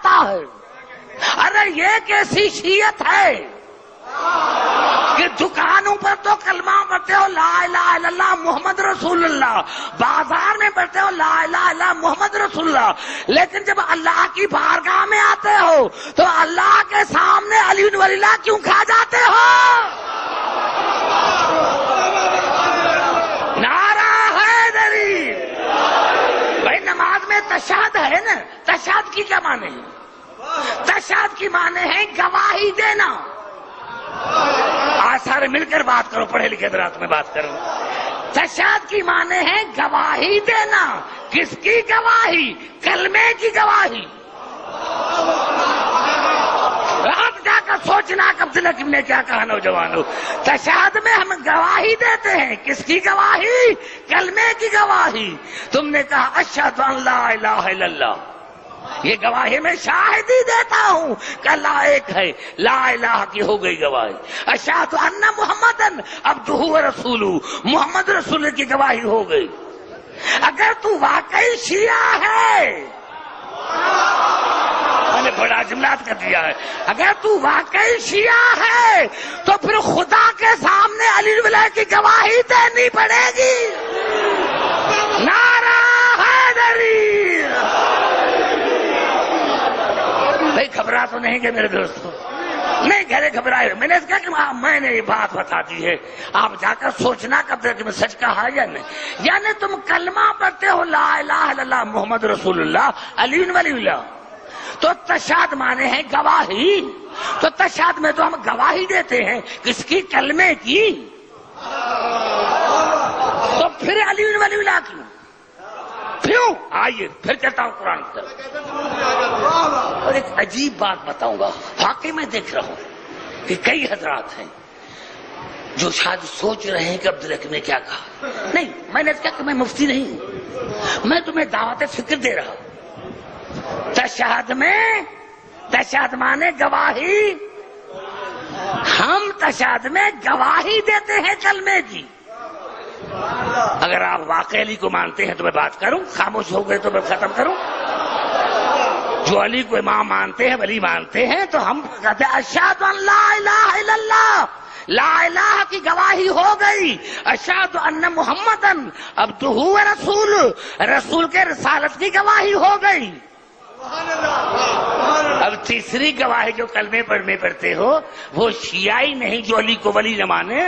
جاتا ہے. ارے یہ کیسی شیعت ہے کہ دکانوں پر تو کلمہ پڑھتے ہو لا الہ الا اللہ محمد رسول اللہ، بازار میں پڑھتے ہو لا الہ الا اللہ محمد رسول اللہ، لیکن جب اللہ کی بارگاہ میں آتے ہو تو اللہ کے سامنے علی بن ولی اللہ کیوں کھا جاتے ہو؟ نعرہ حیدری. بھائی نماز میں تشہد ہے نا، تشہد کی کیا معنی ہے؟ تشہد کی معنی ہے گواہی دینا. آج سارے مل کر بات کرو، پڑھے لکھے حضرات میں بات کرو. تشہد کی معنی ہے گواہی دینا. کس کی گواہی؟ کلمے کی گواہی. رات جا کر سوچنا کب سے لکم نے کیا کہا نوجوانوں. تشہد میں ہم گواہی دیتے ہیں. کس کی گواہی؟ کلمے کی گواہی. تم نے کہا اشہد ان لا الہ الا اللہ، یہ گواہی میں شاہدی دیتا ہوں کہ اللہ ایک ہے، لا الہ کی ہو گئی گواہی. اشہد ان محمدن عبدہ و رسولہ، محمد رسول کی گواہی ہو گئی. اگر تو واقعی شیعہ ہے، میں نے بڑا جملات کر دیا ہے، اگر تو واقعی شیعہ ہے تو پھر خدا کے سامنے علی بن ولی کی گواہی دینی پڑے گی. نعرہ حیدری. بھائی گھبرا تو نہیں گئے میرے دوستوں؟ نہیں گھرے گھبرائے. میں نے کہا کہ میں نے یہ بات بتا دی ہے، آپ جا کر سوچنا کب تک میں سچ کہا یا نہیں. یعنی تم کلمہ پڑھتے ہو لا الہ الا اللہ محمد رسول اللہ علی بن ولی اللہ، تو تشہد مانے ہیں گواہی. تو تشہد میں تو ہم گواہی دیتے ہیں. کس کی؟ کلمے کی. تو پھر علی بن ولی اللہ کیوں؟ کیوں؟ آئیے پھر کہتا ہوں قرآن کی طرف. اور ایک عجیب بات بتاؤں گا، واقعی میں دیکھ رہا ہوں کہ کئی حضرات ہیں جو شاید سوچ رہے ہیں کہ عبدالحکیم نے کیا کہا. نہیں، میں نے کہا کہ میں مفتی نہیں ہوں، میں تمہیں دعوت فکر دے رہا ہوں. تشہد میں، تشہد مانے گواہی. ہم تشہد میں گواہی دیتے ہیں کلمے کی. اگر آپ واقعی علی کو مانتے ہیں تو میں بات کروں، خاموش ہو گئے تو میں ختم کروں. جو علی کو امام مانتے ہیں، ولی مانتے ہیں، تو ہم کہتے ہیں اشہد ان لا الہ الا اللہ، لا الہ کی گواہی ہو گئی. اشہد ان محمدن عبدہ و رسول، رسول کے رسالت کی گواہی ہو گئی. اب تیسری گواہی جو کلمے پڑھنے پڑتے ہو وہ شیعی نہیں جو علی کو ولی نہ مانے.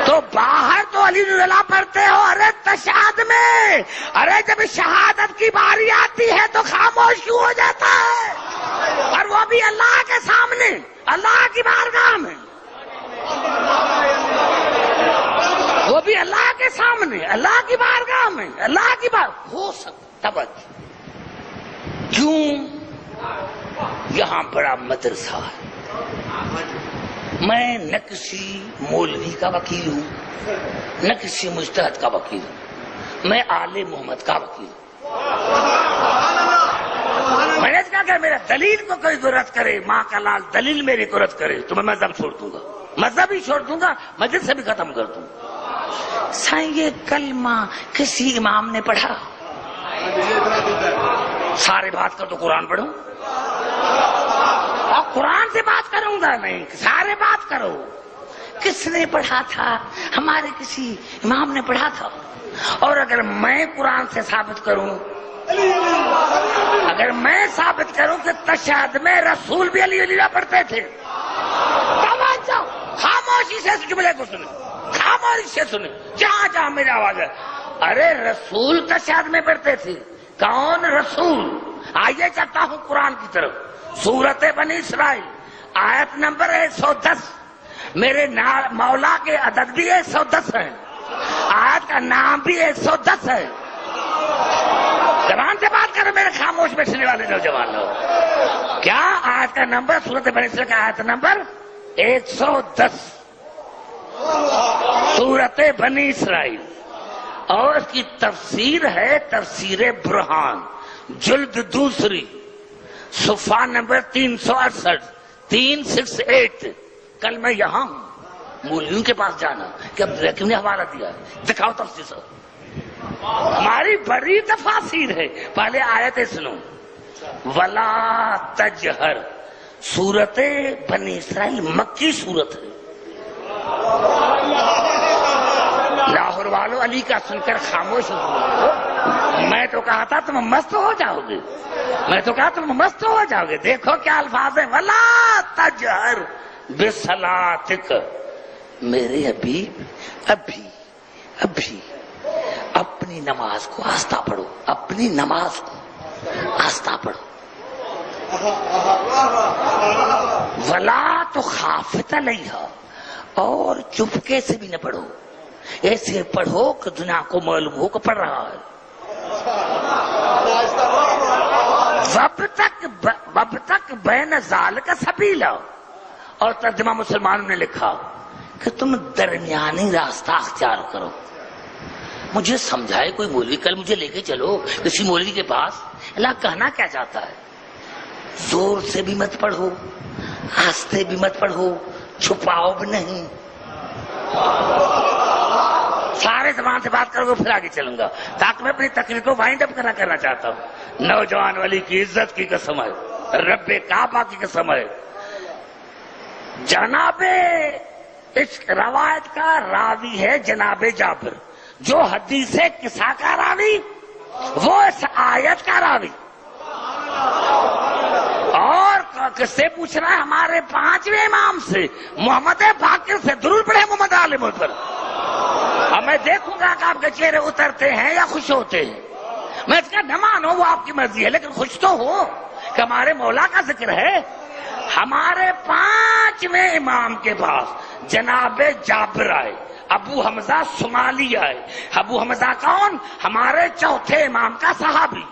تو باہر تو علی اللہ پڑھتے ہو. ارے تشہد میں، ارے جب شہادت کی باری آتی ہے تو خاموش کیوں ہو جاتا ہے؟ اور وہ بھی اللہ کے سامنے، اللہ کی بارگاہ میں. وہ بھی اللہ کے سامنے، اللہ کی بارگاہ میں، اللہ کی بار ہو سکتا. توجہ، کیوں؟ یہاں بڑا مدرسہ ہے. میں نہ کسی مولوی کا وکیل ہوں، نہ کسی مجتہد کا وکیل ہوں، میں آل محمد کا وکیل ہوں. میں نے کہا کہ میرا دلیل کو کوئی ضرورت کرے، ماں کا لال دلیل میری کو رد کرے تو میں مذہب چھوڑ دوں گا، مذہب ہی چھوڑ دوں گا، مسجد سے بھی ختم کر دوں گا. سائیں یہ کلمہ کسی امام نے پڑھا؟ سارے بات کر تو قرآن پڑھو. اور قرآن سے بات کروں گا نہیں، سارے بات کرو. کس نے پڑھا تھا؟ ہمارے کسی امام نے پڑھا تھا. اور اگر میں قرآن سے ثابت کروں، اگر میں ثابت کروں کہ تشہد میں رسول بھی علی علیہ پڑھتے تھے، خاموشی سے جملے کو سنیں، خاموشی سے سنیں، جہاں جہاں میری آواز ہے. ارے رسول تشہد میں پڑھتے تھے. کون رسول؟ آئیے چلتا ہوں قرآن کی طرف. سورت بنی اسرائیل آیت نمبر 110. میرے مولا کے عدد بھی 110 ہے، آیت کا نام بھی 110 ہے. زبان سے بات کرو میرے خاموش بیٹھنے والے نوجوان لوگ. کیا آیت کا نمبر؟ سورت بنی اسرائیل کا آیت نمبر 110، سورت بنی اسرائیل. اور اس کی تفسیر ہے تفسیر برہان، جلد دوسری، صفحہ نمبر 368، 368. کل میں یہاں ہوں، مولویوں کے پاس جانا کہ عبدالحکیم نے حوالہ دیا ہے، دکھاؤ تفسیر. ہماری بڑی تفاسیر ہے. پہلے آیتیں سنو. ولا تجہر، سورت بنی اسرائیل مکی سورت ہے. لاہور والوں علی کا سن کر خاموش ہو. میں تو کہا تھا تم مست ہو جاؤ گے، میں تو کہا تم مست ہو جاؤ گے. دیکھو کیا الفاظ ہیں، ولا تجہر بصلاتک. میرے حبیب ابھی اپنی نماز کو آہستہ پڑھو، اپنی نماز کو آہستہ پڑھو. ولا تو خافت علیہا، اور چپکے سے بھی نہ پڑھو، ایسے پڑھو کہ دنیا کو معلوم ہو کہ پڑھ رہا ہے. وب تک بین ذالک سبیلا. اور ترجمہ مسلمانوں نے لکھا کہ تم درمیانی راستہ اختیار کرو. مجھے سمجھائے کوئی مولوی، کل مجھے لے کے چلو کسی مولوی کے پاس. اللہ کہنا کیا چاہتا ہے؟ زور سے بھی مت پڑھو، آہستہ بھی مت پڑھو، چھپاؤ بھی نہیں. سارے زبان سے بات کرو گے پھر آگے چلوں گا، تاکہ میں اپنی تقریر کو وائنڈ اپ کرنا چاہتا ہوں. نوجوان والی کی عزت کی قسم ہے، رب کعبہ کی قسم ہے. جناب اس روایت کا راوی ہے جناب جابر، جو حدیث قصہ کا راوی وہ اس آیت کا راوی. اور کس سے پوچھ رہا ہے؟ ہمارے 5ویں امام سے، محمد باقر سے. درود پڑھے محمد عالم پر. اب میں دیکھوں گا کہ آپ کے چہرے اترتے ہیں یا خوش ہوتے ہیں. میں اس کا نہ مانو، وہ آپ کی مرضی ہے، لیکن خوش تو ہو کہ ہمارے مولا کا ذکر ہے. ہمارے 5ویں امام کے پاس جناب جابر آئے، ابو حمزہ صومالی آئے. ابو حمزہ کون؟ ہمارے 4تھے امام کا صحابی.